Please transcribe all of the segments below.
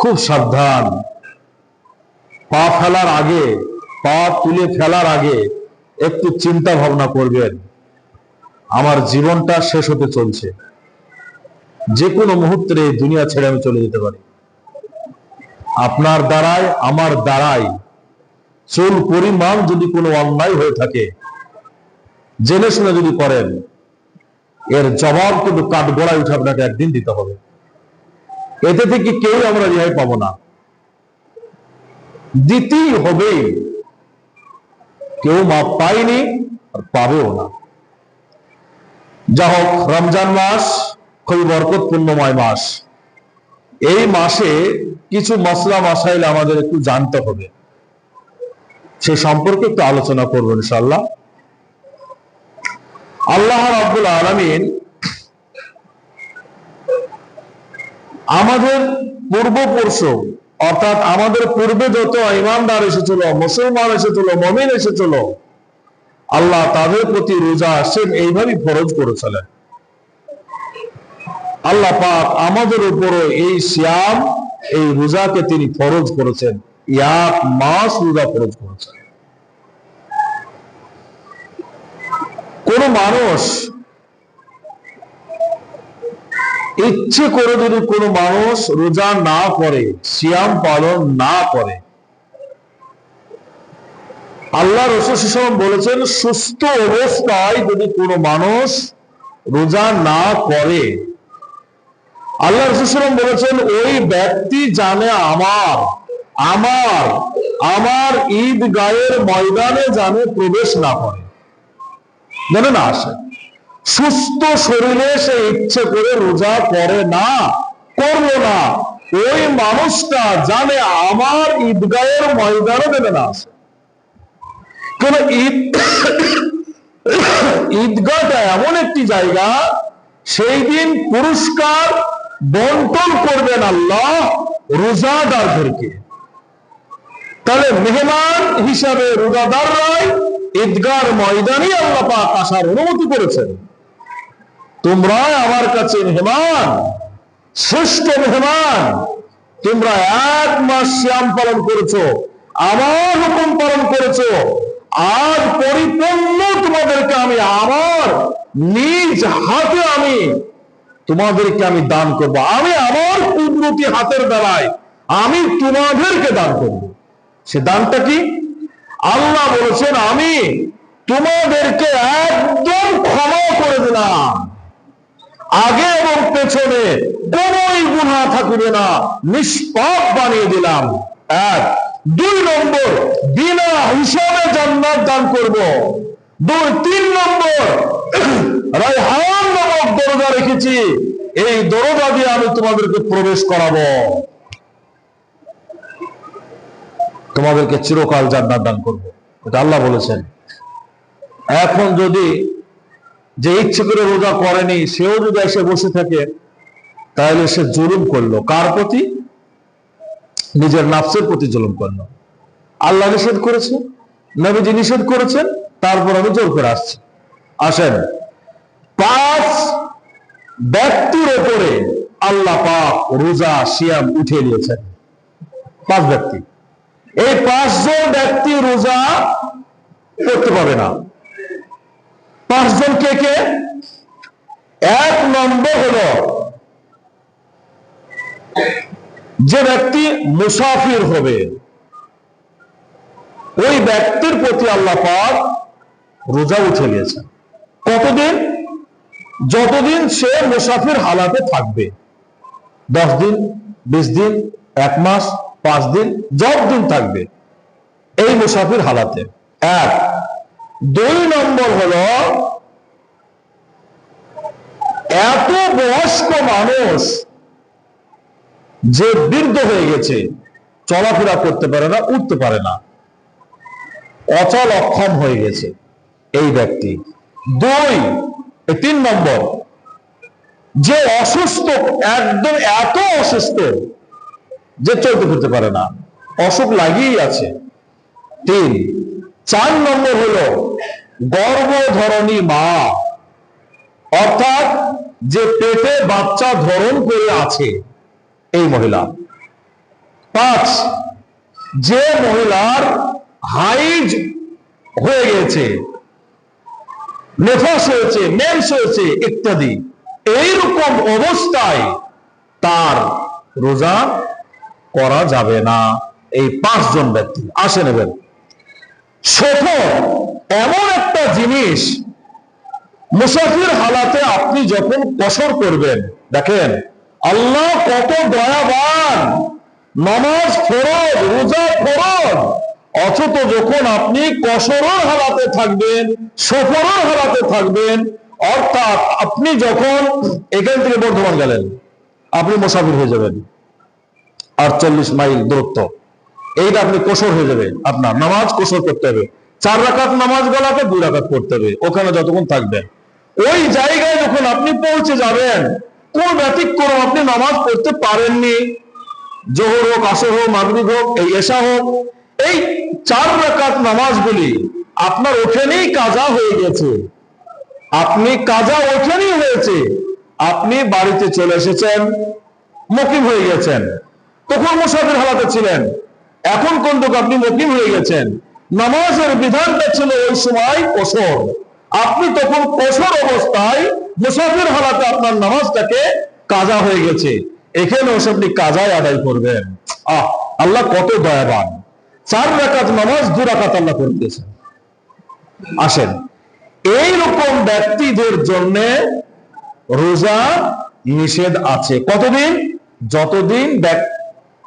খুব সাবধান। পা ফেলার আগে, পা তুলে ফেলার আগে একটু চিন্তা ভাবনা করবেন, আমার জীবনটা শেষ হতে চলছে, যে কোনো মুহূর্তে দুনিয়া ছেড়ে আমি চলে যেতে পারি। আপনার দ্বারাই আমার দ্বারাই চুল পরিমাণ যদি কোনো অন্যায় হয়ে থাকে, জেনে শুনে যদি করেন, এর জবাব কিন্তু কাঠগড়ায় উঠে আপনাকে একদিন দিতে হবে। এতে থেকে কেউ আমরা রেহাই পাবো না, দিতেই হবে। কেউ মাপ পায়নি আর পাবেও না। যা হোক, রমজান মাস খুবই বরকতপূর্ণময় মাস। এই মাসে কিছু মাসলা মাসাইল আমাদের একটু জানতে হবে, সে সম্পর্কে একটু আলোচনা করবো ইনশাআল্লাহ। আল্লাহ রাব্বুল আলামিন আমাদের পূর্বপুরুষ, অর্থাৎ আমাদের পূর্বে যত ঈমানদার এসেছিল, মুসলমান এসেছিল, মুমিন এসেছিল, আল্লাহ তাদের প্রতি রোজা সেম এইভাবেই ফরজ করেছিলেন। আল্লাহ পাক আমাদের উপরও এই সিয়াম, এই রোজাকে তিনি ফরজ করেছেন, 1 মাস রোজা ফরজ করেছেন। কোন মানুষ ইচ্ছে করে যদি কোনো মানুষ রোজা না করে, সিয়াম পালন না করে, আল্লাহ রাসূল সাল্লাল্লাহু আলাইহি ওয়াসাল্লাম বলেছেন, সুস্থ অবস্থায় যদি কোনো মানুষ রোজা না করে, আল্লাহ রাসূল সাল্লাল্লাহু আলাইহি ওয়াসাল্লাম বলেছেন, ওই ব্যক্তি জানে আমার ঈদগাহের ময়দানে জানে প্রবেশ না করে, জানে না আসে। সুস্থ শরীরে সে ইচ্ছে করে রোজা করে না, করলো না, ওই মানুষটা জানে আমার ঈদগাহের ময়দানে দেবে না আসে। কেন? ঈদগাহটা এমন একটি জায়গা, সেই দিন পুরস্কার বন্টন করবেন আল্লাহ রোজাদারদেরকে। তাহলে মেহমান হিসাবে রোজাদাররাই ঈদগাহর ময়দানে আল্লাহ পাক আসার অনুমতি করেছেন। তোমরা আমার কাছে মেহমান, শ্রেষ্ঠ মেহমান। তোমরা 1 মাস সিয়াম পালন করেছো, আমার হুকুম পালন করেছো, আজ পরিপূর্ণ তোমাদেরকে আমি আমার নিজ হাতে আমি তোমাদেরকে আমি দান করব। আমি আমার কুদরতি হাতের দ্বারাই আমি তোমাদেরকে দান করব। সে দানটা কি? আল্লাহ বলেছেন, আমি তোমাদেরকে একদম ক্ষমা করে দিলাম, আগে এবং পেছনে কোনই গুনাহ থাকবে না, নিষ্পাপ বানিয়ে দিলাম। 1। 2 নম্বর, বিনা হিসাবে জান্নাত দান করব। 2। 3 নম্বর, রায়হান নামক দরজা রেখেছি, এই দরজা দিয়ে আমি তোমাদেরকে প্রবেশ করাবো, তোমাদেরকে চিরকাল জান্নাত দান করব। এটা আল্লাহ বলেছেন। এখন যদি যে ইচ্ছে করে রোজা করেনি সেও যদি এসে বসে থাকে, তাহলে সে জুলুম করলো। কার প্রতি? নিজের নাফসের প্রতি জুলুম করলো। আল্লাহ নিষেধ করেছে, নবীজি নিষেধ করেছেন, তারপর আমি জোর করে আসছি। আসেন, 5 ব্যক্তির উপরে আল্লাহ পাক রোজা সিয়াম উঠিয়ে দিয়েছেন। 5 ব্যক্তি। এই 5 জন ব্যক্তি রোজা করতে পারবে না। 5 জন কে কে? 1 নম্বর হলো যে ব্যক্তি মুসাফির হবে, ওই ব্যক্তির প্রতি আল্লাহ পাক রোজা উঠে গেছেন। কতদিন? যতদিন সে মুসাফির হালাতে থাকবে। 10 দিন, 20 দিন, 1 মাস, 5 দিন, যতদিন থাকবে এই মুসাফির হালাতে। 1। 2 নম্বর হলো এত বয়স্ক মানুষ যে বৃদ্ধ হয়ে গেছে, চলাফেরা করতে পারে না, উঠতে পারে না, অচল অক্ষম হয়ে গেছে এই ব্যক্তি। 2। 3 নম্বর, যে অসুস্থ, একদম এত অসুস্থ যে চলতে ফিরতে পারে না, অসুখ লাগিয়েই আছে। 3। 4 নম্বর হলো গর্ভধারণী মা, অর্থাৎ যে পেটে বাচ্চা ধারণ করে আছে এই মহিলা। 5, যে মহিলার হাইজ হয়ে গেছে, নেফাস হয়েছে, মেন্স হয়েছে ইত্যাদি, এইরকম অবস্থায় তার রোজা করা যাবে না। এই 5 জন ব্যক্তি আসে নেবেন। সফর এমন একটা জিনিস, মুসাফির হালাতে আপনি যখন কসর করবেন, দেখেন আল্লাহ কত দয়াবান, নামাজ ফরজ, রোজা ফরজ, অথচ যখন আপনি কসরের হালাতে থাকবেন, সফরের হালাতে থাকবেন, অর্থাৎ আপনি যখন এখান থেকে বর্ধমান গেলেন, আপনি মুসাফির হয়ে যাবেন 48 মাইল দূরত্ব, এইটা আপনি কসর হয়ে যাবে, আপনার নামাজ কসর করতে হবে। 4 রাকাত নামাজ গলাকে 2 রাকাত পড়তে হবে ওখানে যতক্ষণ থাকবেন। ওই জায়গায় যখন আপনি পৌঁছে যাবেন, কোন ব্যতিক্রম আপনি নামাজ পড়তে পারেননি, জোহর হোক, আসর হোক, মাগরিব হোক, এই এশা হোক, এই 4 রাকাত নামাজগুলি আপনার ওখানেই কাজা হয়ে গেছে, আপনি কাজা ওখানেই হয়েছে, আপনি বাড়িতে চলে এসেছেন, মুকিম হয়ে গেছেন। তখন মুসাফির হালাতে ছিলেন, এখন কিন্তু আপনি মুকিম হয়ে গেছেন। নামাজের বিধানটা ছিল ওই সময় কসর, আপনি তখন কসর অবস্থায় মুসাফির হালাতে আপনার নামাজটাকে কাজা হয়ে গেছে, এখানে আপনি কাজায় আদায় করবেন। আল্লাহ কত দয়াবান, 4 রাকাত নামাজ 2 রাকাত আল্লাহ করে দিয়েছেন। আসেন, এইরকম ব্যক্তিদের জন্য রোজা নিষেধ আছে। কতদিন? যতদিন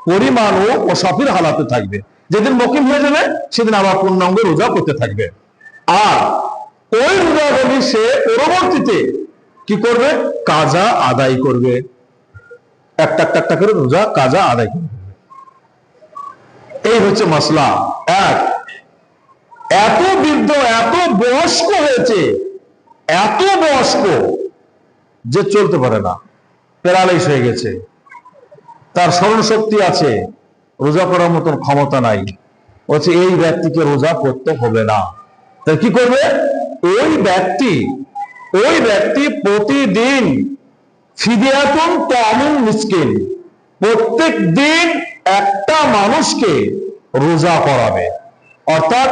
পরিমাণ ও মুসাফির হালাতে থাকবে। যেদিন মুকিম হয়ে যাবে সেদিন আবার পূর্ণাঙ্গ রোজা করতে থাকবে। আর ওই রোজাগুলি সে পরবর্তীতে কি করবে? কাজা আদায় করবে, একটা একটা করে রোজা কাজা আদায় করবে। এই হচ্ছে মাসলা। এক, এত বৃদ্ধ, এত বয়স্ক হয়েছে, এত বয়স্ক যে চলতে পারে না, প্যারালাইজ হয়ে গেছে, তার স্মরণ শক্তি আছে, রোজা করার মতন ক্ষমতা নাই, বলছে এই ব্যক্তিকে রোজা করতে হবে না। তাই কি করবে? ওই ব্যক্তি প্রতিদিন ফিদিয়াতুন তা'আমুন মিসকিন, প্রত্যেক দিন একটা মানুষকে রোজা করাবে। অর্থাৎ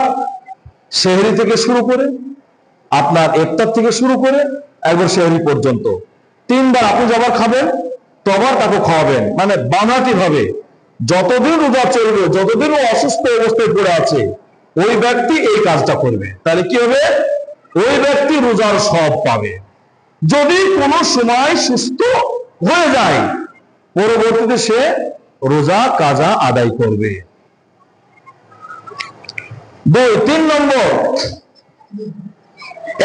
সেহরি থেকে শুরু করে, আপনার ইফতার থেকে শুরু করে একবার সেহরি পর্যন্ত 3 বার আপনি যাবার খাবেন, তবার তাকে খাওয়াবেন, মানে বানাটি ভাবে যতদিন রোজা চলবে, যতদিন ও অসুস্থ অবস্থায় পড়ে আছে, ওই ব্যক্তি এই কাজটা করবে। তাহলে কি হবে? ওই ব্যক্তি রোজার সব পাবে। যদি কোনো সময় সুস্থ হয়ে যায়, পরবর্তীতে সে রোজা কাজা আদায় করবে। 3 নম্বর,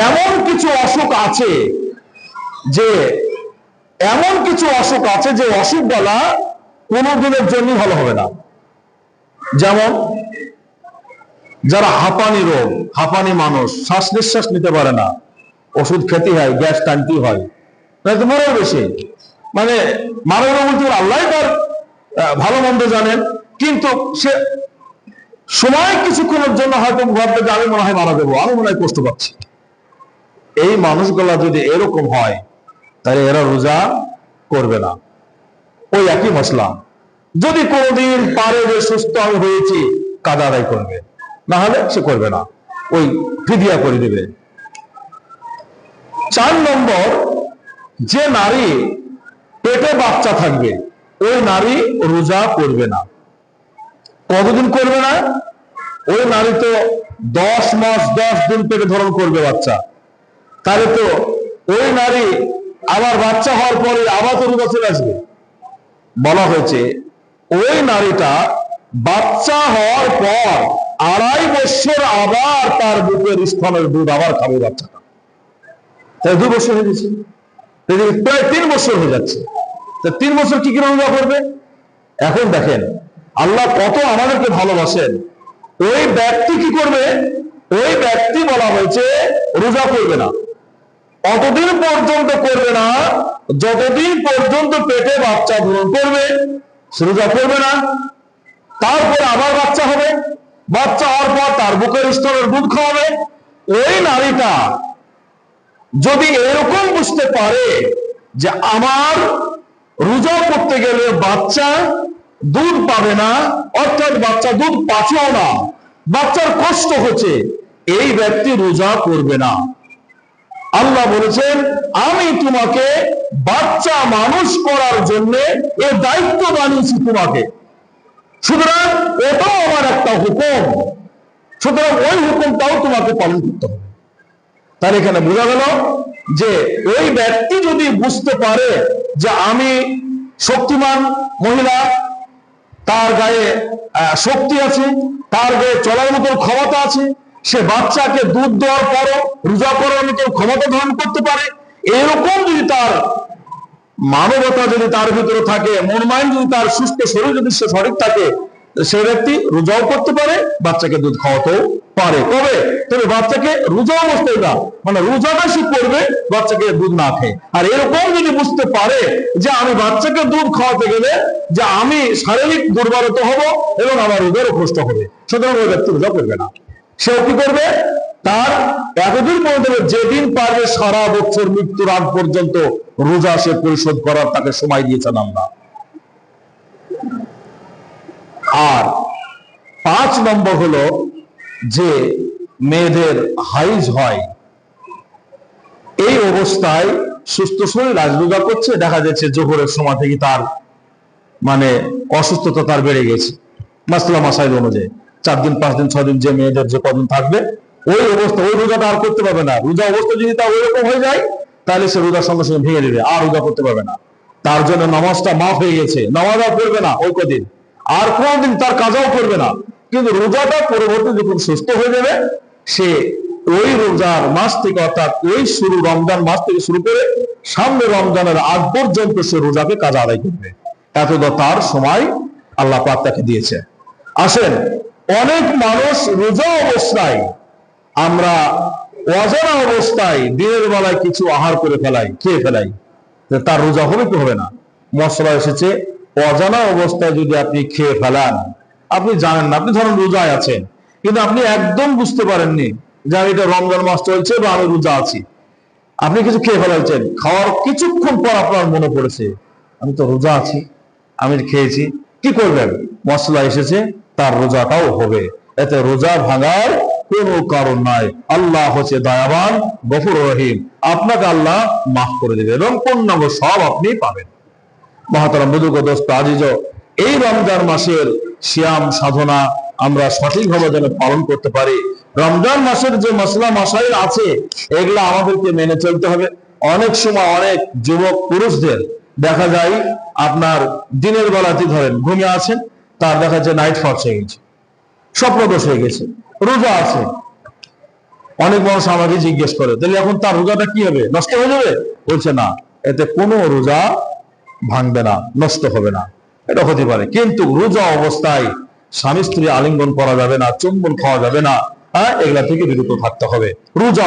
এমন কিছু অসুখ আছে যে অসুখ বলা কোনদিনের জন্য ভালো হবে না। যেমন যারা হাঁপানি রোগ, হাঁপানি মানুষ, শ্বাস নিঃশ্বাস নিতে পারে না, ওষুধ খেতে হয়, গ্যাস টানতে হয়, মরেও বেশি, মানে মারা বলতে আল্লাহ তার ভালো মন্দ জানেন, কিন্তু সে সময় কিছুক্ষণের জন্য হয়তো ভাববে যে আমি মনে হয় মারা দেবো, আমি মনে হয় কষ্ট পাচ্ছি। এই মানুষগুলা যদি এরকম হয়, তাহলে এরা রোজা করবে না। ওই একই মশলা, যদি কোনদিন পারে যে সুস্থ আমি হয়েছি, কাজা আদায় করবে, না হলে সে করবে না, ওই ফিদিয়া করে দেবে। 4 নম্বর, যে নারী পেটে বাচ্চা থাকবে, ওই নারী রোজা করবে না। কতদিন করবে না? ওই নারী তো 10 মাস 10 দিন পেটে ধারণ করবে বাচ্চা, তাহলে তো ওই নারী আবার বাচ্চা হওয়ার পরে আবার তো রোজা চলে আসবে। বলা হয়েছে ওই নারীটা বাচ্চা হওয়ার পর 2.5 বছর আবার তার বুকের স্তনের দুধ আবার খাবে বাচ্চাটা, তাই 2 বছর হয়ে গেছে, প্রায় 3 বছর হয়ে যাচ্ছে। 3 বছর কি করে রোজা করবে? এখন দেখেন আল্লাহ কত আমাদেরকে ভালোবাসেন। ওই ব্যক্তি কি করবে? ওই ব্যক্তি বলা হয়েছে রোজা করবে না, অতদিন পর্যন্ত করবে না যতদিন পর্যন্ত পেটে বাচ্চা ধারণ করবে, সে রোজা করবে না। তারপরে আবার বাচ্চা হবে, বাচ্চা হওয়ার পর তার বুকের স্তরের দুধ খাওয়াবে। ওই নারীটা যদি এরকম বুঝতে পারে যে আমার রোজা করতে গেলে বাচ্চা দুধ পাবে না, অর্থাৎ বাচ্চা দুধ পাচ্ছেও না, বাচ্চার কষ্ট হচ্ছে, এই ব্যক্তি রোজা করবে না। আল্লাহ বলেছেন আমি তোমাকে বাচ্চা মানুষ করার জন্য এ দায়িত্ব বানিয়েছি তোমাকে, সুতরাং এটাও আমার একটা হুকুম, সুতরাং ওই হুকুমটাও তোমাকে পালন করতে হবে। তাহলে এখানে বোঝা গেল যে ওই ব্যক্তি যদি বুঝতে পারে যে আমি শক্তিমান মহিলা, তার গায়ে শক্তি আছে, তার গায়ে চলার মতো ক্ষমতা আছে, সে বাচ্চাকে দুধ দেওয়ার পরও রোজা করার মতো ক্ষমতা ধারণ করতে পারে, এরকম যদি তার মানবতা যদি তার ভিতরে থাকে, মন মাইন্ড যদি তার সুস্থ শরীর যদি সে সঠিক থাকে, সে ব্যক্তি রোজাও করতে পারে, বাচ্চাকে দুধ খাওয়াতেও পারে। কবে? তবে বাচ্চাকে রোজা অবস্থায় না, মানে রোজাটা সে করবে বাচ্চাকে দুধ না খেয়ে। আর এরকম যদি বুঝতে পারে যে আমি বাচ্চাকে দুধ খাওয়াতে গেলে যে আমি শারীরিক দুর্বলত হব এবং আমার রোজারও কষ্ট হবে, সুতরাং ওই ব্যক্তি রোজা করবে না। সেও কি করবে? তার এতদিন পর্যন্ত যেদিন পারবে সারা বছর মৃত্যুর আগ পর্যন্ত রোজা সে পরিশোধ করার তাকে সময় দিয়েছেন আল্লাহ। আর 5 নম্বর হলো যে মেয়েদের হাইজ হয়, এই অবস্থায় সুস্থ শরীর আজ রোজা করছে, দেখা যাচ্ছে জোহরের সময় থেকে তার মানে অসুস্থতা তার বেড়ে গেছে, মাসলা মাসাইল অনুযায়ী 4 দিন 5 দিন 6 দিন যে মেয়েদের যে কদিন থাকবে ওই অবস্থা ওই রোজাটা আর করতে পারবে না। রোজা অবস্থা যদি তার ওইরকম হয়ে যায় তাহলে সে রোজার সঙ্গে সঙ্গে ভেঙে দেবে, আর রোজা করতে পারবে না। তার জন্য নামাজটা মাফ হয়ে গেছে, নামাজ আর পড়বে না ওই কদিন, আর কোনদিন তার কাজাও করবে না। কিন্তু রোজাটা পরবর্তী যখন সুস্থ হয়ে যাবে সে ওই রোজার মাস থেকে, অর্থাৎ ওই শুরু রমজান মাস থেকে শুরু করে সামনে রমজানের আগ পর্যন্ত সে রোজাকে কাজা আদায় করবে, এতটা তার সময় আল্লাহ পাক তাকে দিয়েছে। আসেন, অনেক মানুষ রোজা অবস্থায়, আমরা অজানা অবস্থায় দিনের বেলায় কিছু আহার করে ফেলাই, খেয়ে ফেলাই, তার রোজা হবে কি হবে না? মশলা এসেছে, অজানা অবস্থায় যদি আপনি খেয়ে ফেলান, আপনি জানেন না, আপনি ধরেন রোজায় আছেন কিন্তু আপনি একদম বুঝতে পারেননি যে আমি এটা রমজান মাস চলছে বা আমি রোজা আছি, আপনি কিছু খেয়ে ফেলাচ্ছেন, খাওয়ার কিছুক্ষণ পর আপনার মনে পড়েছে আমি তো রোজা আছি, আমি খেয়েছি, কি করবেন? মশলা এসেছে, তার রোজাটাও হবে, এতে রোজা ভাঙার কোনো কারণ নাই। আল্লাহ হচ্ছে দয়াবান গফুর রহিম, আপনাকে আল্লাহ মাফ করে দেবে এবং পূর্ণাঙ্গ সব আপনি পাবেন। মহাতারাম বুজুর্গ দোস্ত আজিজ, এই রমজান মাসের সিয়াম সাধনা আমরা সঠিকভাবে যেন পালন করতে পারি। রমজান মাসের যে মশলা মাসাইল আছে এগুলা আমাদেরকে মেনে চলতে হবে। অনেক সময় অনেক যুবক পুরুষদের দেখা যায় আপনার দিনের বেলাতে ধরেন ঘুমিয়ে আছেন, তার দেখা যায় নাইট ফলস হয়ে গেছে, স্বপ্নদোষ হয়ে গেছে, রোজা আছে। অনেক মানুষ আমাকে জিজ্ঞেস করে তাহলে এখন তার রোজাটা কি হবে, নষ্ট হয়ে যাবে? বলছে না, এতে কোনো রোজা ভাঙবে না, নষ্ট হবে না। এটা হতে পারে, কিন্তু রোজা অবস্থায় স্বামী স্ত্রী আলিঙ্গন করা যাবে না, চুম্বন খাওয়া যাবে না, এগুলা থেকে বিরত থাকতে হবে। রোজা